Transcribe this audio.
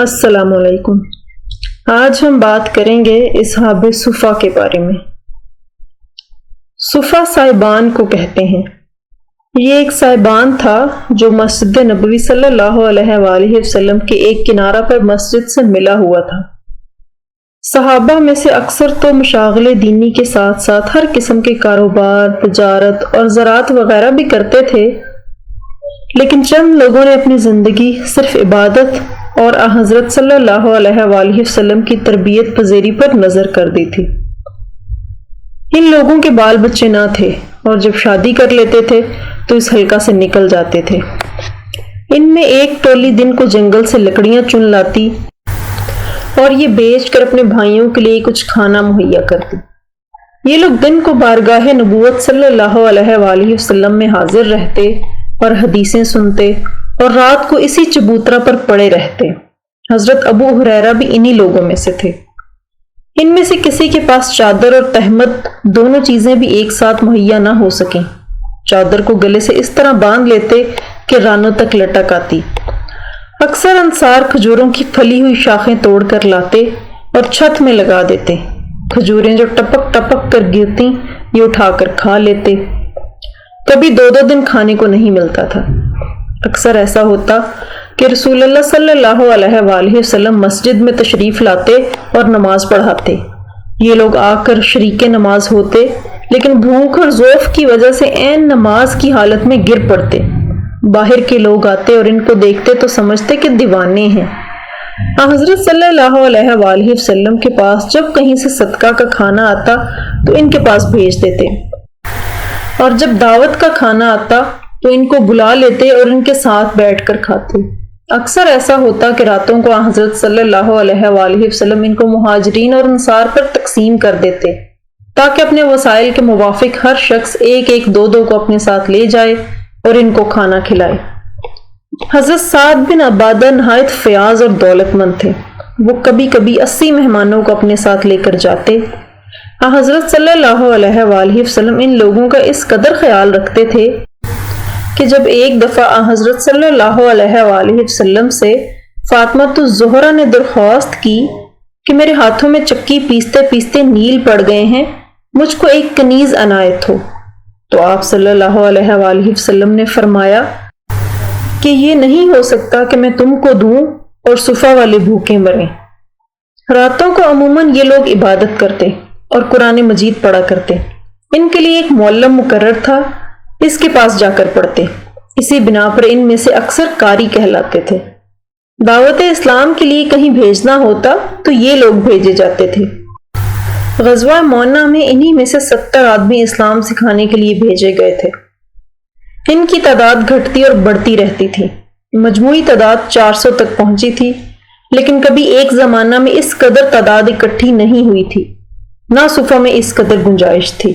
السلام علیکم۔ آج ہم بات کریں گے اصحاب صفا کے بارے میں۔ صفا صاحبان کو کہتے ہیں۔ یہ ایک صاحبان تھا جو مسجد نبوی صلی اللہ علیہ وآلہ وسلم کے ایک کنارہ پر مسجد سے ملا ہوا تھا۔ صحابہ میں سے اکثر تو مشاغل دینی کے ساتھ ساتھ ہر قسم کے کاروبار، تجارت اور زراعت وغیرہ بھی کرتے تھے، لیکن چند لوگوں نے اپنی زندگی صرف عبادت اور حضرت صلی اللہ علیہ وآلہ وسلم کی تربیت پذیری پر نظر کر دی تھی۔ ان لوگوں کے بال بچے نہ تھے اور جب شادی کر لیتے تھے تو اس حلقہ سے نکل جاتے تھے۔ ان میں ایک ٹولی دن کو جنگل سے لکڑیاں چن لاتی اور یہ بیچ کر اپنے بھائیوں کے لیے کچھ کھانا مہیا کرتی۔ یہ لوگ دن کو بارگاہ نبوت صلی اللہ علیہ وآلہ وسلم میں حاضر رہتے اور حدیثیں سنتے اور رات کو اسی چبوترا پر پڑے رہتے۔ حضرت ابو ہریرہ بھی انہی لوگوں میں سے تھے۔ ان میں سے کسی کے پاس چادر اور تہمت دونوں چیزیں بھی ایک ساتھ مہیا نہ ہو سکیں۔ چادر کو گلے سے اس طرح باندھ لیتے کہ رانوں تک لٹک آتی۔ اکثر انصار کھجوروں کی پھلی ہوئی شاخیں توڑ کر لاتے اور چھت میں لگا دیتے۔ کھجوریں جو ٹپک ٹپک کر گرتی یہ اٹھا کر کھا لیتے۔ کبھی 2 دن کھانے کو نہیں ملتا تھا۔ اکثر ایسا ہوتا کہ رسول اللہ صلی اللہ علیہ وآلہ وسلم مسجد میں تشریف لاتے اور نماز پڑھاتے۔ یہ لوگ آ کر شریک نماز ہوتے، لیکن بھوک اور ذوف کی وجہ سے عین نماز کی حالت میں گر پڑتے۔ باہر کے لوگ آتے اور ان کو دیکھتے تو سمجھتے کہ دیوانے ہیں۔ حضرت صلی اللہ علیہ وآلہ وسلم کے پاس جب کہیں سے صدقہ کا کھانا آتا تو ان کے پاس بھیج دیتے، اور جب دعوت کا کھانا آتا تو ان کو بلا لیتے اور ان کے ساتھ بیٹھ کر کھاتے۔ اکثر ایسا ہوتا کہ راتوں کو حضرت صلی اللہ علیہ وآلہ وسلم ان کو مہاجرین اور انصار پر تقسیم کر دیتے تاکہ اپنے وسائل کے موافق ہر شخص ایک 2 کو اپنے ساتھ لے جائے اور ان کو کھانا کھلائے۔ حضرت سعد بن عبادہ نہایت فیاض اور دولت مند تھے۔ وہ کبھی کبھی 80 مہمانوں کو اپنے ساتھ لے کر جاتے۔ حضرت صلی اللہ علیہ وآلہ وسلم ان لوگوں کا اس قدر خیال رکھتے تھے کہ جب ایک دفعہ حضرت صلی اللہ علیہ وآلہ وسلم سے فاطمہ الزہرا نے درخواست کی کہ میرے ہاتھوں میں چکی پیستے پیستے نیل پڑ گئے ہیں، مجھ کو ایک کنیز عنایت ہو، تو آپ صلی اللہ علیہ وآلہ وسلم نے فرمایا کہ یہ نہیں ہو سکتا کہ میں تم کو دوں اور صفا والے بھوکے مریں۔ راتوں کو عموماً یہ لوگ عبادت کرتے اور قرآن مجید پڑھا کرتے۔ ان کے لیے ایک معلم مقرر تھا، اس کے پاس جا کر پڑھتے۔ اسی بنا پر ان میں سے اکثر قاری کہلاتے تھے۔ دعوت اسلام کے لیے کہیں بھیجنا ہوتا تو یہ لوگ بھیجے جاتے تھے۔ غزوہ مونا میں انہی میں سے 70 آدمی اسلام سکھانے کے لیے بھیجے گئے تھے۔ ان کی تعداد گھٹتی اور بڑھتی رہتی تھی۔ مجموعی تعداد 400 تک پہنچی تھی، لیکن کبھی ایک زمانہ میں اس قدر تعداد اکٹھی نہیں ہوئی تھی، نہ صفا میں اس قدر گنجائش تھی۔